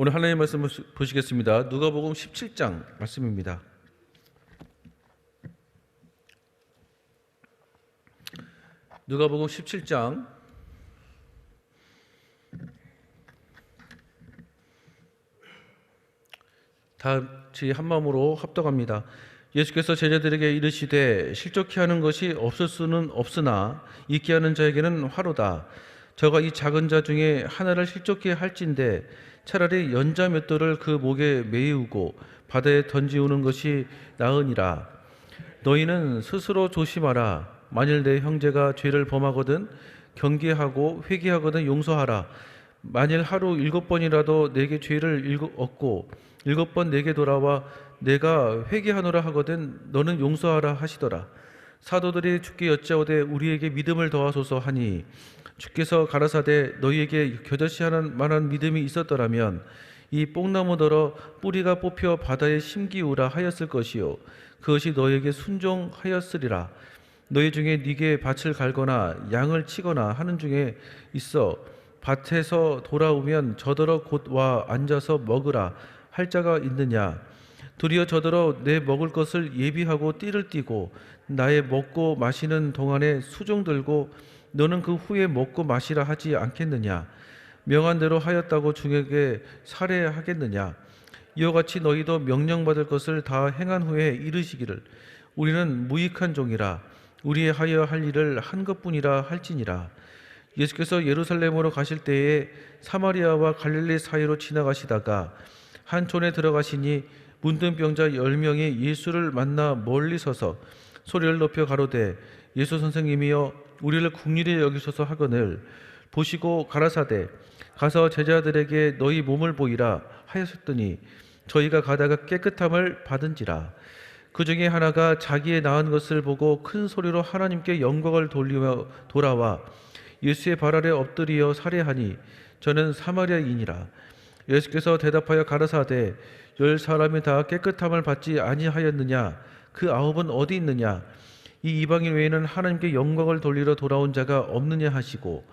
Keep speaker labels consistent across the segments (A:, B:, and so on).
A: 오늘 하나님의 말씀을 보시겠습니다. 누가복음 17장 말씀입니다. 누가복음 17장 다 같이 한 마음으로 합독합니다. 예수께서 제자들에게 이르시되 실족히 하는 것이 없을 수는 없으나 있게 하는 자에게는 화로다. 저가 이 작은 자 중에 하나를 실족히 할진대 차라리 연자 몇 돌을 그 목에 매이우고 바다에 던지우는 것이 나으니라. 너희는 스스로 조심하라. 만일 내 형제가 죄를 범하거든 경계하고 회개하거든 용서하라. 만일 하루 7번이라도 내게 죄를 얻고 7번 내게 돌아와 내가 회개하노라 하거든 너는 용서하라 하시더라. 사도들이 주께 여짜오되 우리에게 믿음을 더하소서 하니 주께서 가라사대 너희에게 겨자씨 하는 만한 믿음이 있었더라면 이 뽕나무더러 뿌리가 뽑혀 바다에 심기우라 하였을 것이요 그것이 너희에게 순종하였으리라. 너희 중에 네게 밭을 갈거나 양을 치거나 하는 중에 있어 밭에서 돌아오면 저더러 곧 와 앉아서 먹으라 할 자가 있느냐. 도리어 저더러 내 먹을 것을 예비하고 띠를 띠고 나의 먹고 마시는 동안에 수종 들고 너는 그 후에 먹고 마시라 하지 않겠느냐. 명한 대로 하였다고 중에게 살해하겠느냐. 이와 같이 너희도 명령받을 것을 다 행한 후에 이르시기를 우리는 무익한 종이라 우리의 하여 할 일을 한 것뿐이라 할지니라. 예수께서 예루살렘으로 가실 때에 사마리아와 갈릴리 사이로 지나가시다가 한 촌에 들어가시니 문둥병자 10명이 예수를 만나 멀리 서서 소리를 높여 가로되 예수 선생님이여 우리를 긍휼히 여기소서 하거늘 보시고 가라사대 가서 제자들에게 너희 몸을 보이라 하였더니 저희가 가다가 깨끗함을 받은지라. 그 중에 하나가 자기의 나은 것을 보고 큰 소리로 하나님께 영광을 돌리며 돌아와 예수의 발 아래 엎드리어 살해하니 저는 사마리아인이라. 예수께서 대답하여 가라사대 10사람이 다 깨끗함을 받지 아니하였느냐. 그 9은 어디 있느냐. 이 이방인 외에는 하나님께 영광을 돌리러 돌아온 자가 없느냐 하시고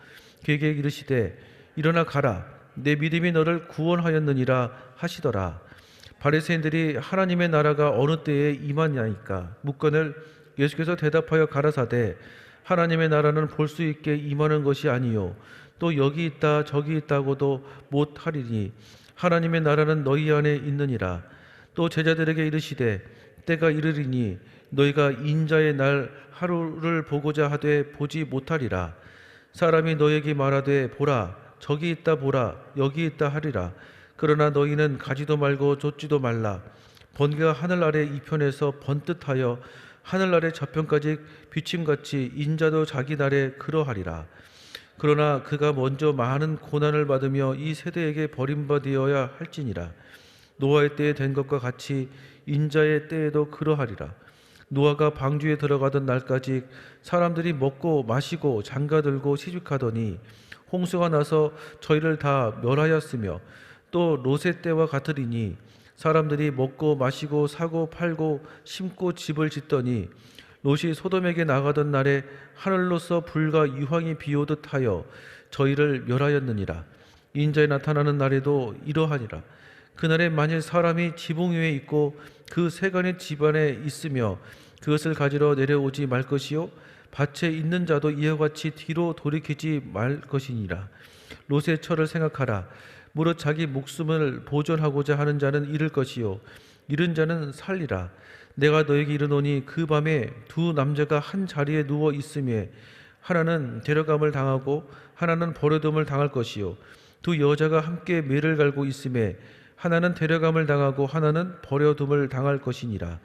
A: 그에게 이르시되 일어나 가라 내 믿음이 너를 구원하였느니라 하시더라. 바리새인들이 하나님의 나라가 어느 때에 임하냐니까 묻거늘 예수께서 대답하여 가라사대 하나님의 나라는 볼 수 있게 임하는 것이 아니요 또 여기 있다 저기 있다고도 못하리니 하나님의 나라는 너희 안에 있느니라. 또 제자들에게 이르시되 때가 이르리니 너희가 인자의 날 하루를 보고자 하되 보지 못하리라. 사람이 너희에게 말하되 보라 저기 있다 보라 여기 있다 하리라. 그러나 너희는 가지도 말고 좇지도 말라. 번개가 하늘 아래 이편에서 번듯하여 하늘 아래 저편까지 비침같이 인자도 자기 날에 그러하리라. 그러나 그가 먼저 많은 고난을 받으며 이 세대에게 버림받아야 할지니라. 노아의 때에 된 것과 같이 인자의 때에도 그러하리라. 노아가 방주에 들어가던 날까지 사람들이 먹고 마시고 장가들고 시집하더니 홍수가 나서 저희를 다 멸하였으며 또 롯의 때와 같으리니 사람들이 먹고 마시고 사고 팔고 심고 집을 짓더니 롯이 소돔에게 나가던 날에 하늘로서 불과 유황이 비오듯 하여 저희를 멸하였느니라. 인자에 나타나는 날에도 이러하니라. 그날에 만일 사람이 지붕 위에 있고 그 세간의 집안에 있으며 그것을 가지러 내려오지 말 것이요 밭에 있는 자도 이와 같이 뒤로 돌이키지 말 것이니라. 롯의 처를 생각하라. 무릇 자기 목숨을 보존하고자 하는 자는 잃을 것이요 잃은 자는 살리라. 내가 너에게 이르노니 그 밤에 두 남자가 한 자리에 누워 있음에 하나는 데려감을 당하고 하나는 버려둠을 당할 것이요 두 여자가 함께 매를 갈고 있음에 하나는 데려감을 당하고 하나는 버려둠을 당할 것이니라.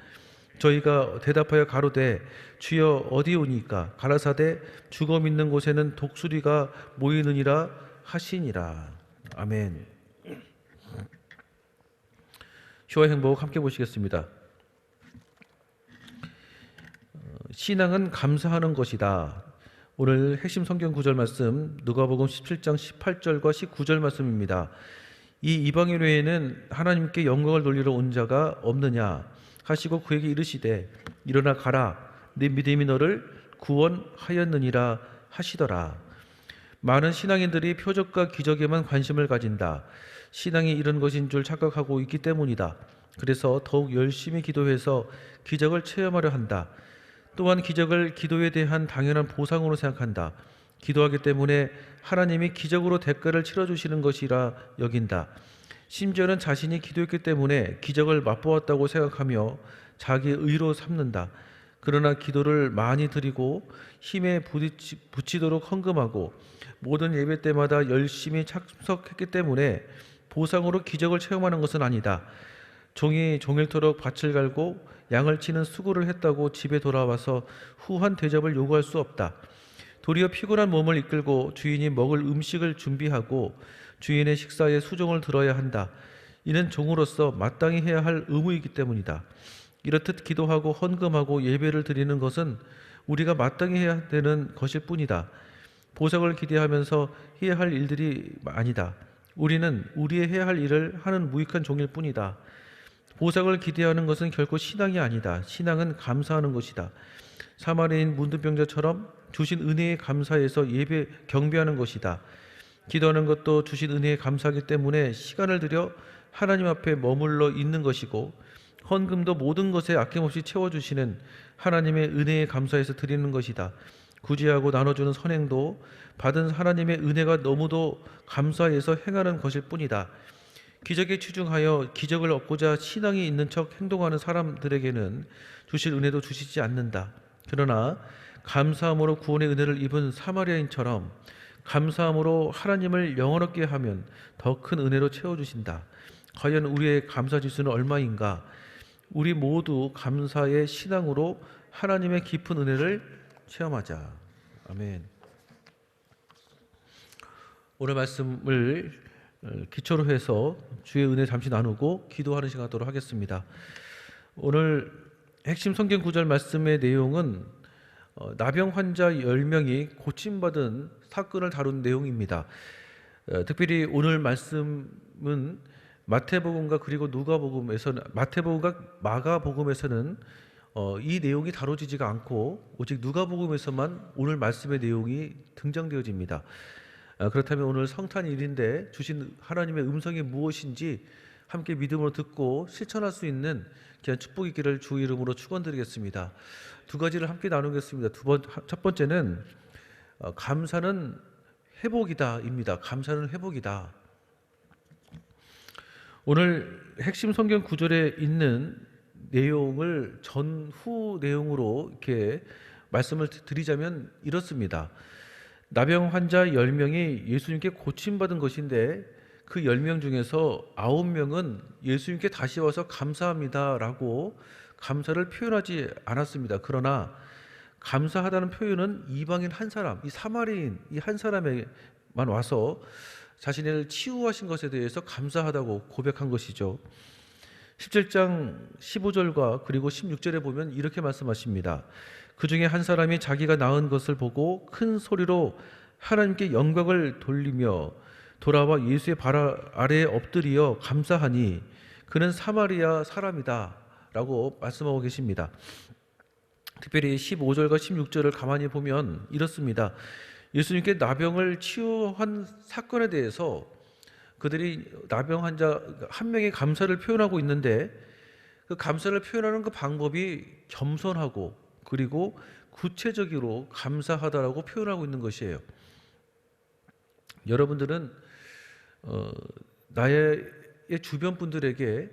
A: 저희가 대답하여 가로되 주여 어디 오니까 가라사대 죽어 있는 곳에는 독수리가 모이느니라 하시니라. 아멘. 주와 행복 함께 보시겠습니다. 신앙은 감사하는 것이다. 오늘 핵심 성경 구절 말씀 누가복음 17장 18절과 19절 말씀입니다. 이 이방인 외에는 하나님께 영광을 돌리러 온 자가 없느냐 하시고 그에게 이르시되 일어나 가라 내 믿음이 너를 구원하였느니라 하시더라. 많은 신앙인들이 표적과 기적에만 관심을 가진다. 신앙이 이런 것인 줄 착각하고 있기 때문이다. 그래서 더욱 열심히 기도해서 기적을 체험하려 한다. 또한 기적을 기도에 대한 당연한 보상으로 생각한다. 기도하기 때문에 하나님이 기적으로 대가를 치러주시는 것이라 여긴다. 심지어는 자신이 기도했기 때문에 기적을 맛보았다고 생각하며 자기 의로 삼는다. 그러나 기도를 많이 드리고 힘에 부치도록 헌금하고 모든 예배 때마다 열심히 참석했기 때문에 보상으로 기적을 체험하는 것은 아니다. 종이 종일토록 밭을 갈고 양을 치는 수고를 했다고 집에 돌아와서 후한 대접을 요구할 수 없다. 도리어 피곤한 몸을 이끌고 주인이 먹을 음식을 준비하고 주인의 식사에 수종을 들어야 한다. 이는 종으로서 마땅히 해야 할 의무이기 때문이다. 이렇듯 기도하고 헌금하고 예배를 드리는 것은 우리가 마땅히 해야 되는 것일 뿐이다. 보상을 기대하면서 해야 할 일들이 아니다. 우리는 우리의 해야 할 일을 하는 무익한 종일 뿐이다. 보상을 기대하는 것은 결코 신앙이 아니다. 신앙은 감사하는 것이다. 사마리아인 문둥병자처럼 주신 은혜에 감사해서 예배 경배하는 것이다. 기도하는 것도 주신 은혜에 감사하기 때문에 시간을 들여 하나님 앞에 머물러 있는 것이고, 헌금도 모든 것에 아낌없이 채워주시는 하나님의 은혜에 감사해서 드리는 것이다. 구제하고 나눠주는 선행도 받은 하나님의 은혜가 너무도 감사해서 행하는 것일 뿐이다. 기적에 치중하여 기적을 얻고자 신앙이 있는 척 행동하는 사람들에게는 주실 은혜도 주시지 않는다. 그러나 감사함으로 구원의 은혜를 입은 사마리아인처럼 감사함으로 하나님을 영원하게 하면 더 큰 은혜로 채워주신다. 과연 우리의 감사 지수는 얼마인가? 우리 모두 감사의 신앙으로 하나님의 깊은 은혜를 체험하자. 아멘. 오늘 말씀을 기초로 해서 주의 은혜 잠시 나누고 기도하는 시간 갖도록 하겠습니다. 오늘 핵심 성경 구절 말씀의 내용은 나병 환자 10명이 고침받은 사건을 다룬 내용입니다. 특별히 오늘 말씀은 마태복음과 그리고 누가복음에서는, 마태복음과 마가복음에서는 이 내용이 다뤄지지가 않고 오직 누가복음에서만 오늘 말씀의 내용이 등장되어집니다. 그렇다면 오늘 성탄일인데 주신 하나님의 음성이 무엇인지 함께 믿음으로 듣고 실천할 수 있는 귀한 축복 있기를 주 이름으로 축원드리겠습니다. 두 가지를 함께 나누겠습니다. 첫 번째는 감사는 회복이다입니다. 감사는 회복이다. 오늘 핵심 성경 구절에 있는 내용을 전후 내용으로 이렇게 말씀을 드리자면 이렇습니다. 나병 환자 10명이 예수님께 고침받은 것인데 그 10명 중에서 9명은 예수님께 다시 와서 감사합니다 라고 감사를 표현하지 않았습니다. 그러나 감사하다는 표현은 이방인 한 사람, 이 사마리아인 이 한 사람에만 와서 자신을 치유하신 것에 대해서 감사하다고 고백한 것이죠. 17장 15절과 그리고 16절에 보면 이렇게 말씀하십니다. 그 중에 한 사람이 자기가 낳은 것을 보고 큰 소리로 하나님께 영광을 돌리며 돌아와 예수의 발 아래에 엎드려 감사하니 그는 사마리아 사람이다 라고 말씀하고 계십니다. 특별히 15절과 16절을 가만히 보면 이렇습니다. 예수님께 나병을 치유한 사건에 대해서 그들이 나병 환자 한 명의 감사를 표현하고 있는데 그 감사를 표현하는 그 방법이 겸손하고 그리고 구체적으로 감사하다라고 표현하고 있는 것이에요. 여러분들은 나의 주변 분들에게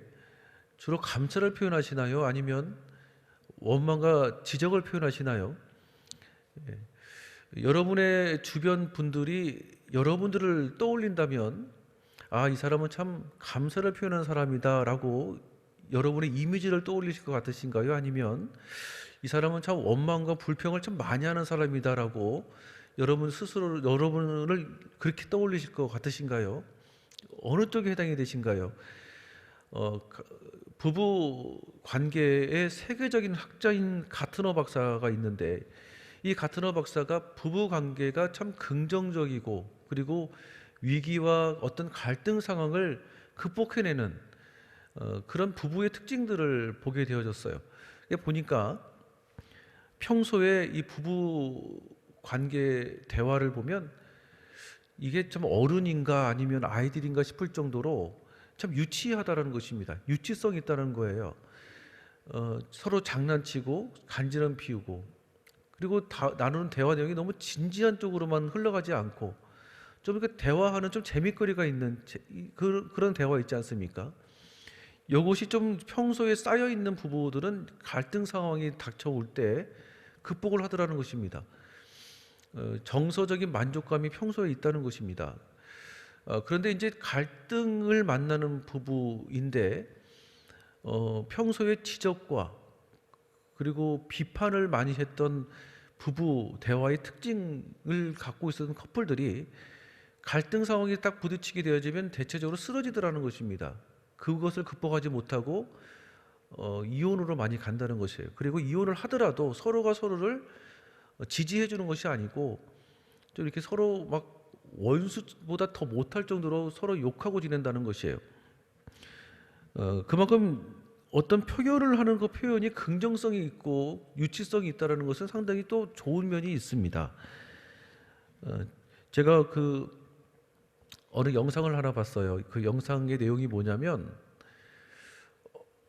A: 주로 감사를 표현하시나요? 아니면 원망과 지적을 표현하시나요? 여러분의 주변 분들이 여러분들을 떠올린다면 이 사람은 참 감사를 표현하는 사람이다 라고 여러분의 이미지를 떠올리실 것 같으신가요? 아니면 이 사람은 참 원망과 불평을 참 많이 하는 사람이다 라고 여러분 스스로 여러분을 그렇게 떠올리실 것 같으신가요? 어느 쪽에 해당이 되신가요? 부부 관계의 세계적인 학자인 가트너 박사가 있는데 이 가트너 박사가 부부 관계가 참 긍정적이고 그리고 위기와 어떤 갈등 상황을 극복해내는 그런 부부의 특징들을 보게 되어졌어요. 보니까 평소에 이 부부 관계 대화를 보면 이게 참 어른인가 아니면 아이들인가 싶을 정도로 참 유치하다라는 것입니다. 유치성이 있다는 거예요. 서로 장난치고 간지럼 피우고, 그리고 나누는 대화 내용이 너무 진지한 쪽으로만 흘러가지 않고 좀 이렇게 대화하는 좀 재미거리가 있는 그런 대화 있지 않습니까? 이것이 좀 평소에 쌓여 있는 부부들은 갈등 상황이 닥쳐올 때 극복을 하더라는 것입니다. 정서적인 만족감이 평소에 있다는 것입니다. 그런데 이제 갈등을 만나는 부부인데 평소에 지적과 그리고 비판을 많이 했던 부부 대화의 특징을 갖고 있었던 커플들이 갈등 상황이 딱 부딪히게 되어지면 대체적으로 쓰러지더라는 것입니다. 그것을 극복하지 못하고 이혼으로 많이 간다는 것이에요. 그리고 이혼을 하더라도 서로가 서로를 지지해 주는 것이 아니고 좀 이렇게 서로 막 원수보다 더 못할 정도로 서로 욕하고 지낸다는 것이에요. 그만큼 어떤 표현을 하는 그 표현이 긍정성이 있고 유치성이 있다는 것은 상당히 또 좋은 면이 있습니다. 제가 어느 영상을 하나 봤어요. 그 영상의 내용이 뭐냐면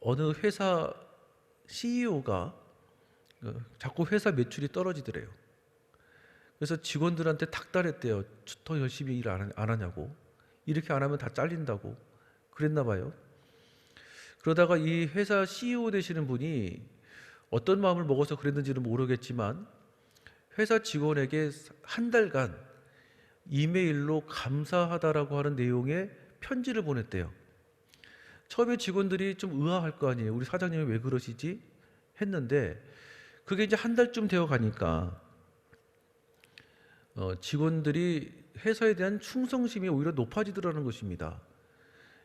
A: 어느 회사 CEO가 자꾸 회사 매출이 떨어지더래요. 그래서 직원들한테 닥달했대요. 더 열심히 일 안 하냐고. 이렇게 안 하면 다 잘린다고. 그랬나 봐요. 그러다가 이 회사 CEO 되시는 분이 어떤 마음을 먹어서 그랬는지는 모르겠지만 회사 직원에게 한 달간 이메일로 감사하다라고 하는 내용의 편지를 보냈대요. 처음에 직원들이 좀 의아할 거 아니에요. 우리 사장님이 왜 그러시지? 했는데 그게 이제 한 달쯤 되어 가니까 직원들이 회사에 대한 충성심이 오히려 높아지더라는 것입니다.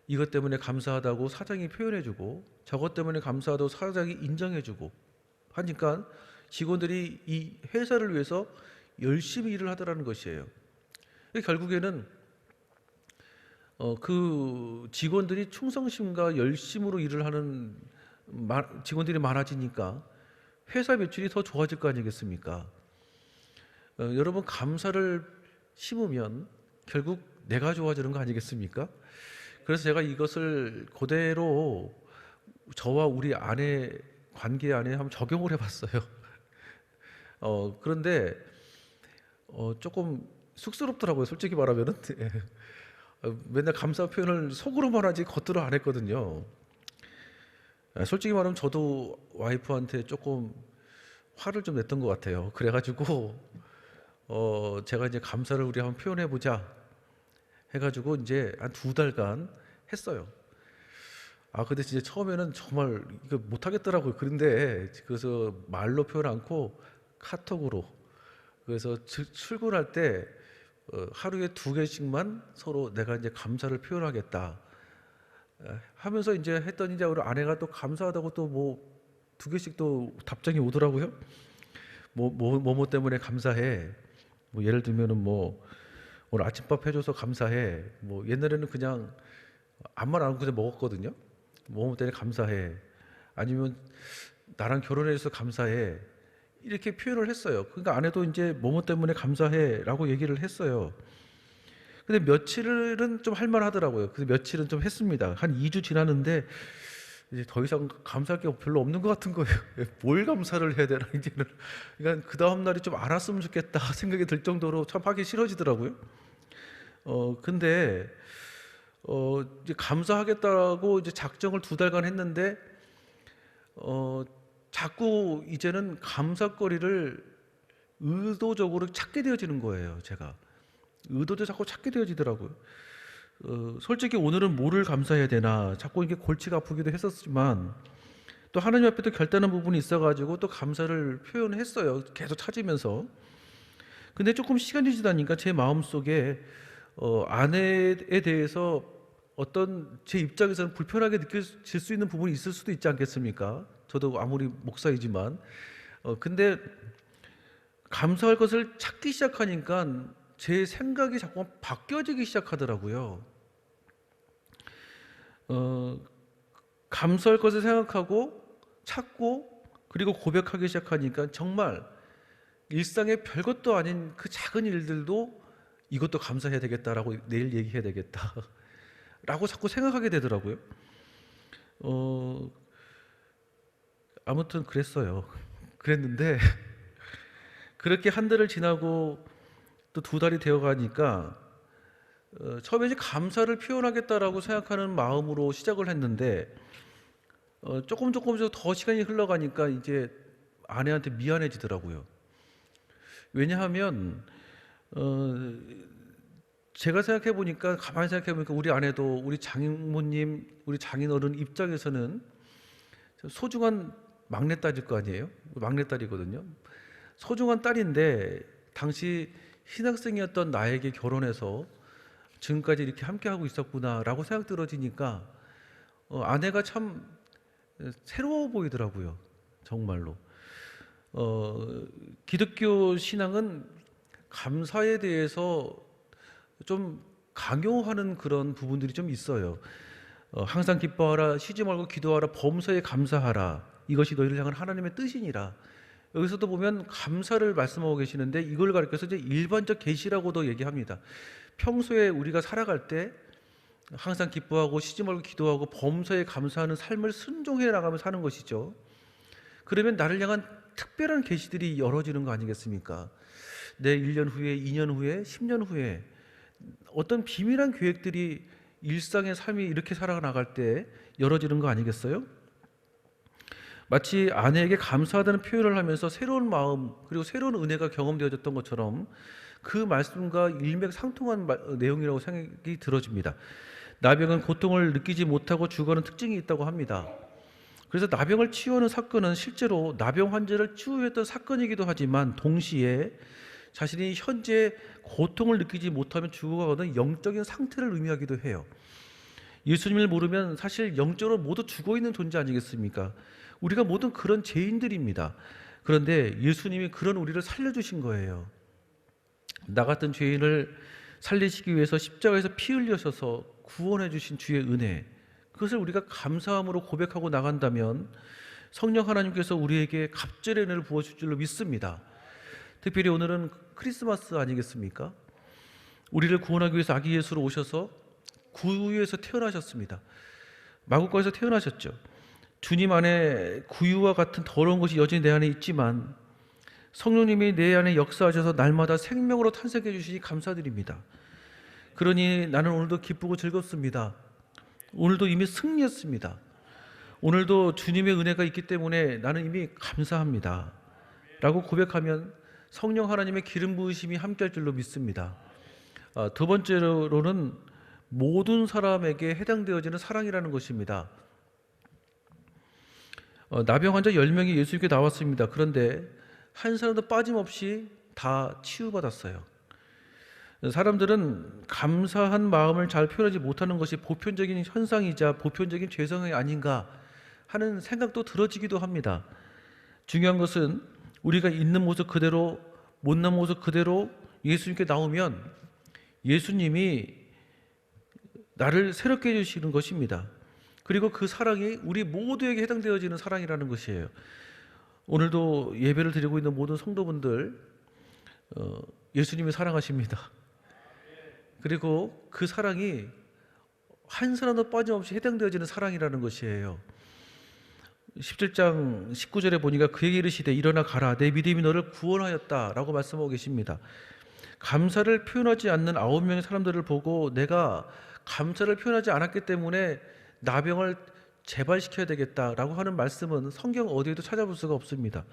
A: 이것 때문에 감사하다고 사장이 표현해주고 저것 때문에 감사하다고 사장이 인정해주고 하니까 직원들이 이 회사를 위해서 열심히 일을 하더라는 것이에요. 결국에는 그 직원들이 충성심과 열심으로 일을 하는 직원들이 많아지니까 회사 매출이 더 좋아질 거 아니겠습니까? 여러분 감사를 심으면 결국 내가 좋아지는 거 아니겠습니까? 그래서 제가 이것을 그대로 저와 우리 아내 관계 안에 한번 적용을 해봤어요. 그런데 조금 쑥스럽더라고요. 솔직히 말하면은 맨날 감사 표현을 속으로만 하지 겉으로 안 했거든요. 솔직히 말하면 저도 와이프한테 조금 화를 좀 냈던 것 같아요. 그래가지고 제가 이제 감사를 우리 한번 표현해 보자 해가지고 이제 한 2달간 했어요. 근데 진짜 처음에는 정말 이거 못하겠더라고요. 그래서 말로 표현 않고 카톡으로. 그래서 출근할 때 하루에 2개씩만 서로 내가 이제 감사를 표현하겠다 하면서 이제 했더니 이제 우리 아내가 또 감사하다고 또 뭐 2개씩 또 답장이 오더라고요. 뭐 때문에 감사해. 뭐 예를 들면은 뭐 오늘 아침밥 해줘서 감사해. 뭐 옛날에는 그냥 아무 말 안 하고 그냥 먹었거든요. 뭐 때문에 감사해. 아니면 나랑 결혼해서 감사해. 이렇게 표현을 했어요. 그러니까 아내도 이제 뭐뭐 때문에 감사해라고 얘기를 했어요. 근데 며칠은 좀 할만하더라고요. 그래서 며칠은 좀 했습니다. 한 2주 지났는데 이제 더 이상 감사할 게 별로 없는 것 같은 거예요. 뭘 감사를 해야 되나 이제는. 그러니까 그 다음 날이 좀 알았으면 좋겠다 생각이 들 정도로 참 하기 싫어지더라고요. 근데 이제 감사하겠다고 이제 작정을 2달간 했는데 자꾸 이제는 감사거리를 의도적으로 찾게 되어지는 거예요. 제가 의도적으로 자꾸 찾게 되어지더라고요. 솔직히 오늘은 뭐를 감사해야 되나 자꾸 이게 골치가 아프기도 했었지만 또 하나님 앞에 또 결단한 부분이 있어가지고 또 감사를 표현했어요. 계속 찾으면서. 근데 조금 시간이 지나니까 제 마음속에 아내에 대해서 어떤 제 입장에서는 불편하게 느껴질 수 있는 부분이 있을 수도 있지 않겠습니까? 저도 아무리 목사이지만 근데 감사할 것을 찾기 시작하니까 제 생각이 자꾸 바뀌어지기 시작하더라고요. 감사할 것을 생각하고 찾고 그리고 고백하기 시작하니까 정말 일상의 별것도 아닌 그 작은 일들도 이것도 감사해야 되겠다라고 내일 얘기해야 되겠다라고 자꾸 생각하게 되더라고요. 아무튼 그랬어요. 그랬는데 그렇게 한 달을 지나고 또 두 달이 되어 가니까 처음에 이제 감사를 표현하겠다라고 생각하는 마음으로 시작을 했는데 조금 더 시간이 흘러가니까 이제 아내한테 미안해지더라고요. 왜냐하면 제가 생각해 보니까 가만히 생각해 보니까 우리 아내도 우리 장모님, 우리 장인어른 입장에서는 소중한 막내딸일 거 아니에요? 막내딸이거든요. 소중한 딸인데 당시 신학생이었던 나에게 결혼해서 지금까지 이렇게 함께하고 있었구나라고 생각 들어지니까 아내가 참 새로워 보이더라고요. 정말로. 기독교 신앙은 감사에 대해서 좀 강요하는 그런 부분들이 좀 있어요. 항상 기뻐하라, 쉬지 말고 기도하라, 범사에 감사하라. 이것이 너희를 향한 하나님의 뜻이니라. 여기서도 보면 감사를 말씀하고 계시는데 이걸 가리켜서 이제 일반적 계시라고도 얘기합니다. 평소에 우리가 살아갈 때 항상 기뻐하고 쉬지 말고 기도하고 범사에 감사하는 삶을 순종해 나가며 사는 것이죠. 그러면 나를 향한 특별한 계시들이 열어지는 거 아니겠습니까? 내 1년 후에, 2년 후에, 10년 후에 어떤 비밀한 계획들이 일상의 삶이 이렇게 살아나갈 때 열어지는 거 아니겠어요? 마치 아내에게 감사하다는 표현을 하면서 새로운 마음 그리고 새로운 은혜가 경험되어졌던 것처럼 그 말씀과 일맥상통한 내용이라고 생각이 들어집니다. 나병은 고통을 느끼지 못하고 죽어가는 특징이 있다고 합니다. 그래서 나병을 치유하는 사건은 실제로 나병 환자를 치유했던 사건이기도 하지만 동시에 자신이 현재 고통을 느끼지 못하면 죽어가는 영적인 상태를 의미하기도 해요. 예수님을 모르면 사실 영적으로 모두 죽어있는 존재 아니겠습니까? 우리가 모든 그런 죄인들입니다. 그런데 예수님이 그런 우리를 살려주신 거예요. 나 같은 죄인을 살리시기 위해서 십자가에서 피 흘리셔서 구원해 주신 주의 은혜, 그것을 우리가 감사함으로 고백하고 나간다면 성령 하나님께서 우리에게 갑절의 은혜를 부어줄 줄로 믿습니다. 특별히 오늘은 크리스마스 아니겠습니까? 우리를 구원하기 위해서 아기 예수로 오셔서 구유에서 태어나셨습니다. 마구간에서 태어나셨죠. 주님 안에 구유와 같은 더러운 것이 여전히 내 안에 있지만 성령님이 내 안에 역사하셔서 날마다 생명으로 탄생해 주시니 감사드립니다. 그러니 나는 오늘도 기쁘고 즐겁습니다. 오늘도 이미 승리했습니다. 오늘도 주님의 은혜가 있기 때문에 나는 이미 감사합니다 라고 고백하면 성령 하나님의 기름 부으심이 함께할 줄로 믿습니다. 두 번째로는 모든 사람에게 해당되어지는 사랑이라는 것입니다. 나병 환자 10명이 예수님께 나왔습니다. 그런데 한 사람도 빠짐없이 다 치유받았어요. 사람들은 감사한 마음을 잘 표현하지 못하는 것이 보편적인 현상이자 보편적인 죄성이 아닌가 하는 생각도 들어지기도 합니다. 중요한 것은 우리가 있는 모습 그대로, 못난 모습 그대로 예수님께 나오면 예수님이 나를 새롭게 해주시는 것입니다. 그리고 그 사랑이 우리 모두에게 해당되어지는 사랑이라는 것이에요. 오늘도 예배를 드리고 있는 모든 성도분들, 예수님이 사랑하십니다. 그리고 그 사랑이 한 사람도 빠짐없이 해당되어지는 사랑이라는 것이에요. 17장 19절에 보니까 그에게 이르시되 일어나 가라 내 믿음이 너를 구원하였다 라고 말씀하고 계십니다. 감사를 표현하지 않는 9명의 사람들을 보고 내가 감사를 표현하지 않았기 때문에 나병을 재발시켜야 되겠다라고 하는 말씀은 성경 어디에도 찾아볼 수가 없습니다.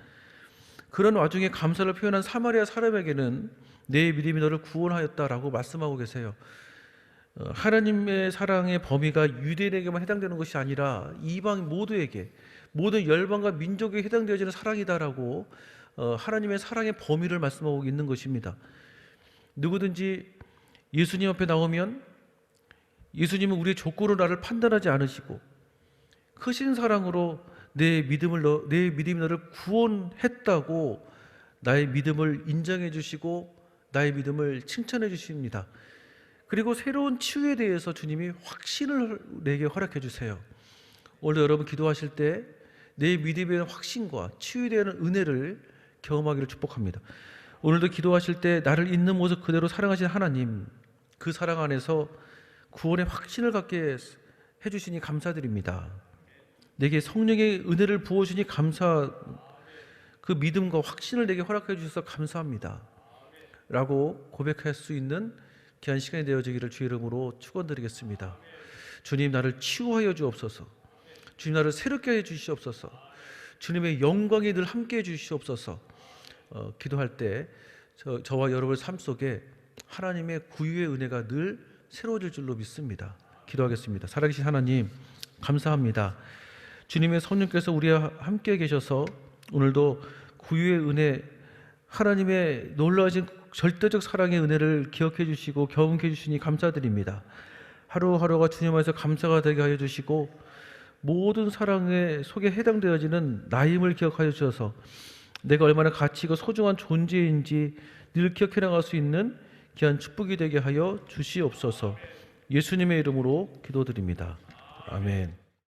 A: 그런 와중에 감사를 표현한 사마리아 사람에게는 내 믿음이 너를 구원하였다라고 말씀하고 계세요. 하나님의 사랑의 범위가 유대인에게만 해당되는 것이 아니라 이방 모두에게, 모든 열방과 민족에 해당되어지는 사랑이다라고 하나님의 사랑의 범위를 말씀하고 있는 것입니다. 누구든지 예수님 앞에 나오면 예수님은 우리의 조건으로 나를 판단하지 않으시고 크신 사랑으로 내 믿음이 너를 구원했다고 나의 믿음을 인정해 주시고 나의 믿음을 칭찬해 주십니다. 그리고 새로운 치유에 대해서 주님이 확신을 내게 허락해 주세요. 오늘 여러분 기도하실 때 내 믿음에 대한 확신과 치유에 대한 은혜를 경험하기를 축복합니다. 오늘도 기도하실 때 나를 있는 모습 그대로 사랑하신 하나님, 그 사랑 안에서 구원의 확신을 갖게 해주시니 감사드립니다. 내게 성령의 은혜를 부어주니 그 믿음과 확신을 내게 허락해 주셔서 감사합니다 라고 고백할 수 있는 귀한 시간이 되어지기를 주의 이름으로 축원드리겠습니다. 주님, 나를 치유하여 주옵소서. 주님, 나를 새롭게 해 주시옵소서. 주님의 영광이 늘 함께 해 주시옵소서. 기도할 때 저와 여러분의 삶 속에 하나님의 구유의 은혜가 늘 새로워질 줄로 믿습니다. 기도하겠습니다. 살아계신 하나님, 감사합니다. 주님의 성령께서 우리와 함께 계셔서 오늘도 구유의 은혜, 하나님의 놀라우신 절대적 사랑의 은혜를 기억해 주시고 경험해 주시니 감사드립니다. 하루하루가 주님 안에서 감사가 되게 하여 주시고 모든 사랑의 속에 해당되어지는 나임을 기억하여 주셔서 내가 얼마나 가치 있고 소중한 존재인지 늘 기억해 나갈 수 있는 귀한 축복이 되게 하여 주시옵소서. 예수님의 이름으로 기도드립니다. 아멘.